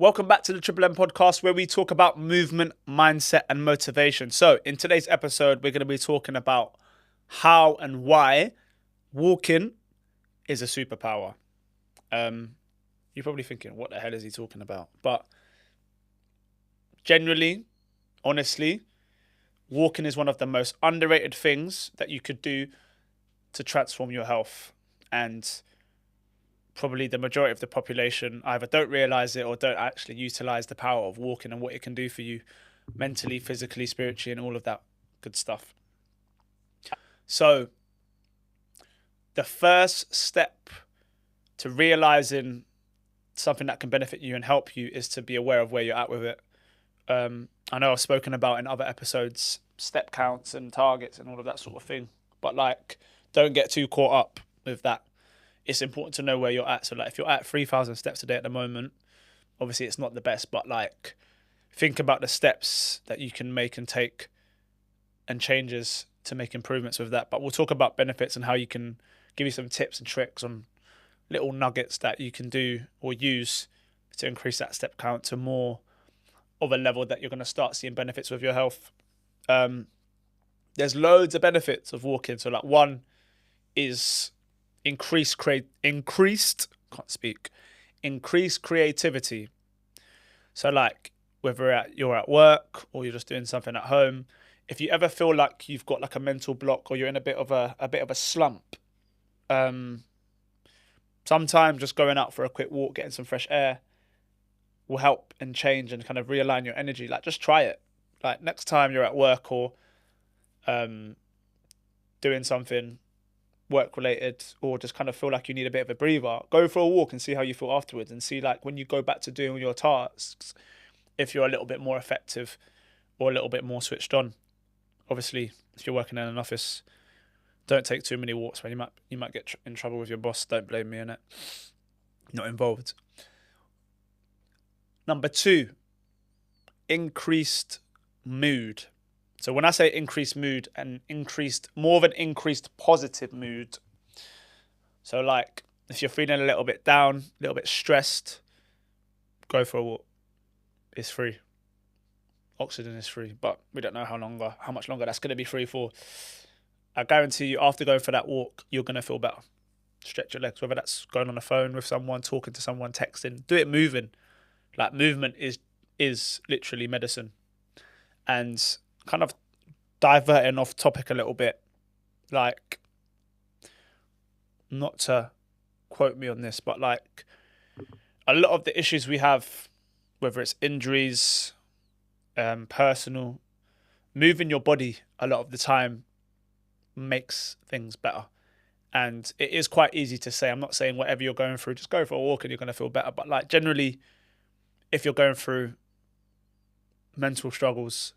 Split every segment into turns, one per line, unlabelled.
Welcome back to the Triple M podcast, where we talk about movement, mindset, and motivation. So, in today's episode, we're going to be talking about how and why walking is a superpower. You're probably thinking, what the hell is he talking about? But generally, honestly, walking is one of the most underrated things that you could do to transform your health. And probably the majority of the population either don't realize it or don't actually utilize the power of walking and what it can do for you mentally, physically, spiritually, and all of that good stuff. So the first step to realizing something that can benefit you and help you is to be aware of where you're at with it. I know I've spoken about in other episodes step counts and targets and all of that sort of thing, but don't get too caught up with that. It's important to know where you're at. So if you're at 3,000 steps a day at the moment, obviously it's not the best, but think about the steps that you can make and take and changes to make improvements with that. But we'll talk about benefits and how you can give you some tips and tricks on little nuggets that you can do or use to increase that step count to more of a level that you're going to start seeing benefits with your health. There's loads of benefits of walking. So one is increased creativity. So whether you're at work or you're just doing something at home, if you ever feel like you've got a mental block or you're in a bit of a slump, sometimes just going out for a quick walk, getting some fresh air will help and change and kind of realign your energy. Just try it. Next time you're at work or doing something work related or just kind of feel like you need a bit of a breather, go for a walk and see how you feel afterwards, and see when you go back to doing your tasks, if you're a little bit more effective or a little bit more switched on. Obviously, if you're working in an office, don't take too many walks, when you might get in trouble with your boss. Don't blame me in it. Not involved. Number 2, increased mood. So when I say increased mood, more of an increased positive mood. So if you're feeling a little bit down, a little bit stressed, go for a walk. It's free. Oxygen is free, but we don't know how much longer that's going to be free for. I guarantee you, after going for that walk, you're going to feel better. Stretch your legs, whether that's going on the phone with someone, talking to someone, texting, do it moving. Movement is literally medicine. And kind of diverting off topic a little bit, not to quote me on this, but a lot of the issues we have, whether it's injuries, personal, moving your body a lot of the time makes things better. And it is quite easy to say. I'm not saying whatever you're going through, just go for a walk and you're going to feel better. But generally, if you're going through mental struggles,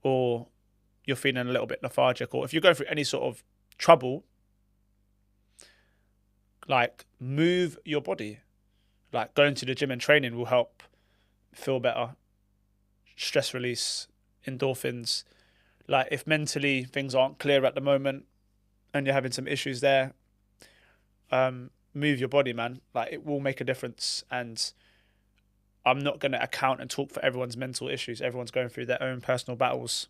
or you're feeling a little bit lethargic, or if you're going through any sort of trouble, move your body. Going to the gym and training will help feel better. Stress release, endorphins. If mentally things aren't clear at the moment and you're having some issues there, move your body, man. It will make a difference. And I'm not going to account and talk for everyone's mental issues. Everyone's going through their own personal battles,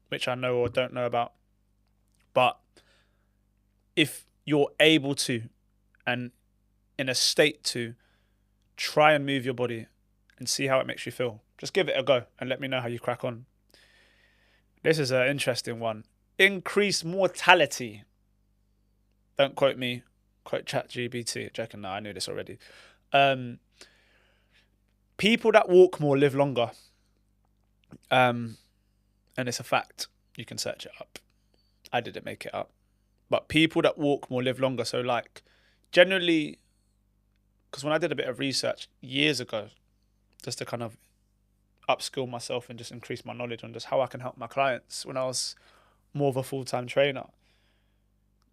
which I know or don't know about. But if you're able to, and in a state to, try and move your body and see how it makes you feel. Just give it a go and let me know how you crack on. This is an interesting one. Increased mortality. Don't quote me. Quote ChatGPT. Joking, no, I knew this already. People that walk more live longer. And it's a fact. You can search it up. I didn't make it up. But people that walk more live longer. So generally, because when I did a bit of research years ago, just to kind of upskill myself and just increase my knowledge on just how I can help my clients when I was more of a full-time trainer,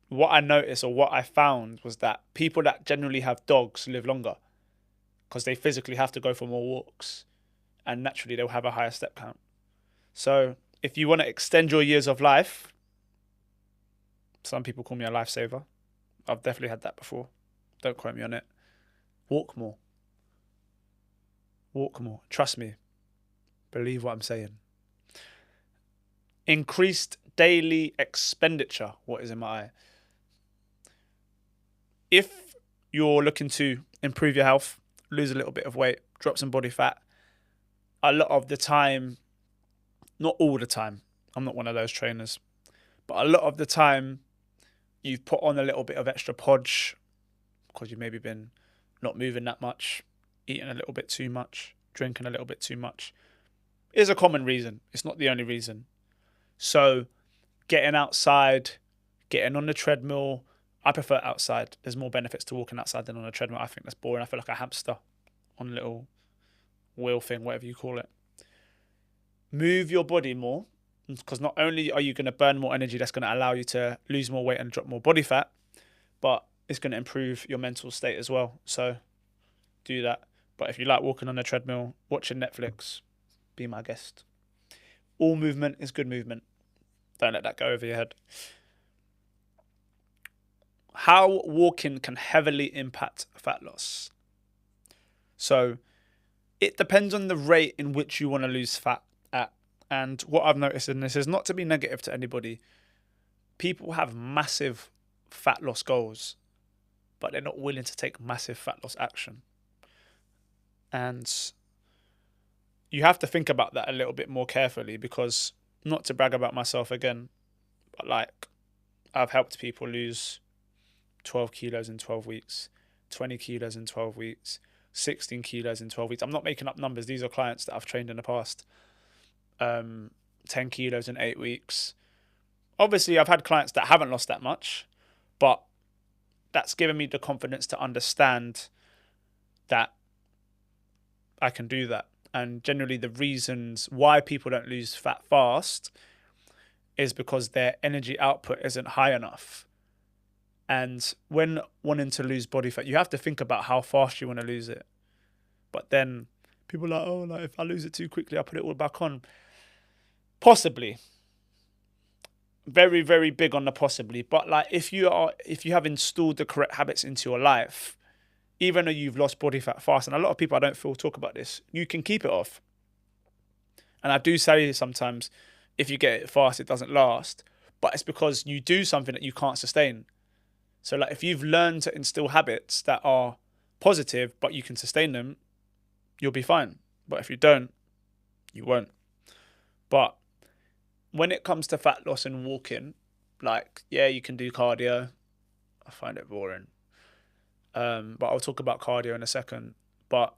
what I noticed or what I found was that people that generally have dogs live longer because they physically have to go for more walks, and naturally they'll have a higher step count. So if you want to extend your years of life, some people call me a lifesaver. I've definitely had that before. Don't quote me on it. Walk more. walk more. Trust me. Believe what I'm saying. Increased daily expenditure. What is in my eye? If you're looking to improve your health, lose a little bit of weight, drop some body fat, a lot of the time, not all the time, I'm not one of those trainers, but a lot of the time you've put on a little bit of extra podge because you've maybe been not moving that much, eating a little bit too much, drinking a little bit too much, is a common reason. It's not the only reason. So getting outside, getting on the treadmill, I prefer outside. There's more benefits to walking outside than on a treadmill. I think that's boring. I feel like a hamster on a little wheel thing, whatever you call it. Move your body more, because not only are you going to burn more energy that's going to allow you to lose more weight and drop more body fat, but it's going to improve your mental state as well. So do that. But if you like walking on a treadmill, watching Netflix, be my guest. All movement is good movement. Don't let that go over your head. How walking can heavily impact fat loss. So it depends on the rate in which you want to lose fat at. And what I've noticed in this is not to be negative to anybody. People have massive fat loss goals, but they're not willing to take massive fat loss action. And you have to think about that a little bit more carefully, because, not to brag about myself again, but like, I've helped people lose 12 kilos in 12 weeks, 20 kilos in 12 weeks, 16 kilos in 12 weeks. I'm not making up numbers. These are clients that I've trained in the past. 10 kilos in 8 weeks. Obviously, I've had clients that haven't lost that much, but that's given me the confidence to understand that I can do that. And generally, the reasons why people don't lose fat fast is because their energy output isn't high enough. And when wanting to lose body fat, you have to think about how fast you want to lose it. But then people are like, oh, like, if I lose it too quickly, I'll put it all back on. Possibly. Very, very big on the possibly. But like, if you have installed the correct habits into your life, even though you've lost body fat fast, and a lot of people I don't feel talk about this, you can keep it off. And I do say sometimes, if you get it fast, it doesn't last. But it's because you do something that you can't sustain. So like, if you've learned to instill habits that are positive, but you can sustain them, you'll be fine. But if you don't, you won't. But when it comes to fat loss and walking, like, yeah, you can do cardio. I find it boring. But I'll talk about cardio in a second. But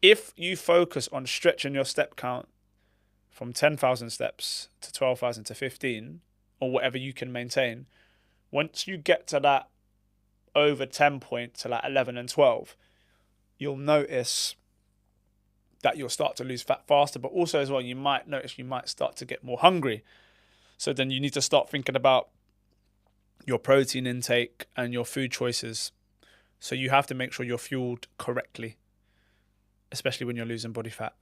if you focus on stretching your step count from 10,000 steps to 12,000 to 15, or whatever you can maintain, once you get to that over 10 point to like 11 and 12, you'll notice that you'll start to lose fat faster. But also as well, you might notice you might start to get more hungry. So then you need to start thinking about your protein intake and your food choices. So you have to make sure you're fueled correctly, especially when you're losing body fat.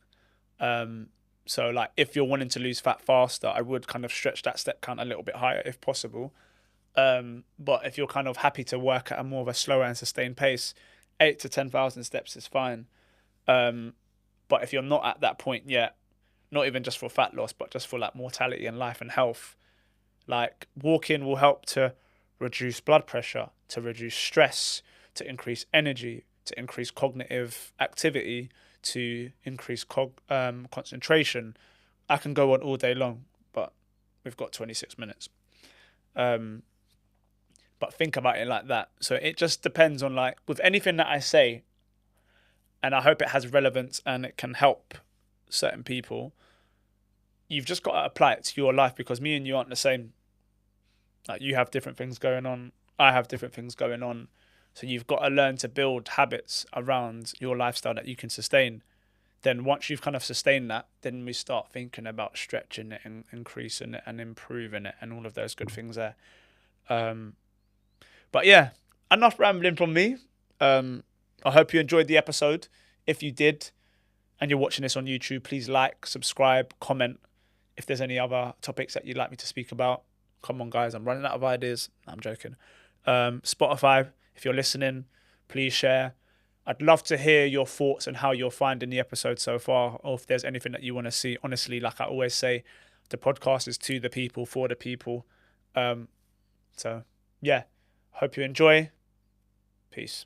So like, if you're wanting to lose fat faster, I would kind of stretch that step count a little bit higher if possible. But if you're kind of happy to work at a more of a slower and sustained pace, 8 to 10,000 steps is fine. But if you're not at that point yet, not even just for fat loss, but just for like mortality and life and health, like, walking will help to reduce blood pressure, to reduce stress, to increase energy, to increase cognitive activity, to increase concentration. I can go on all day long, but we've got 26 minutes. But think about it like that. So it just depends on, like, with anything that I say, and I hope it has relevance and it can help certain people, you've just got to apply it to your life, because me and you aren't the same. Like, you have different things going on. I have different things going on. So you've got to learn to build habits around your lifestyle that you can sustain. Then once you've kind of sustained that, then we start thinking about stretching it and increasing it and improving it and all of those good things there. But yeah, enough rambling from me. I hope you enjoyed the episode. If you did, and you're watching this on YouTube, please like, subscribe, comment. If there's any other topics that you'd like me to speak about, come on, guys, I'm running out of ideas. I'm joking. Spotify, if you're listening, please share. I'd love to hear your thoughts and how you're finding the episode so far, or if there's anything that you want to see. Honestly, like I always say, the podcast is to the people, for the people. So, yeah, hope you enjoy. Peace.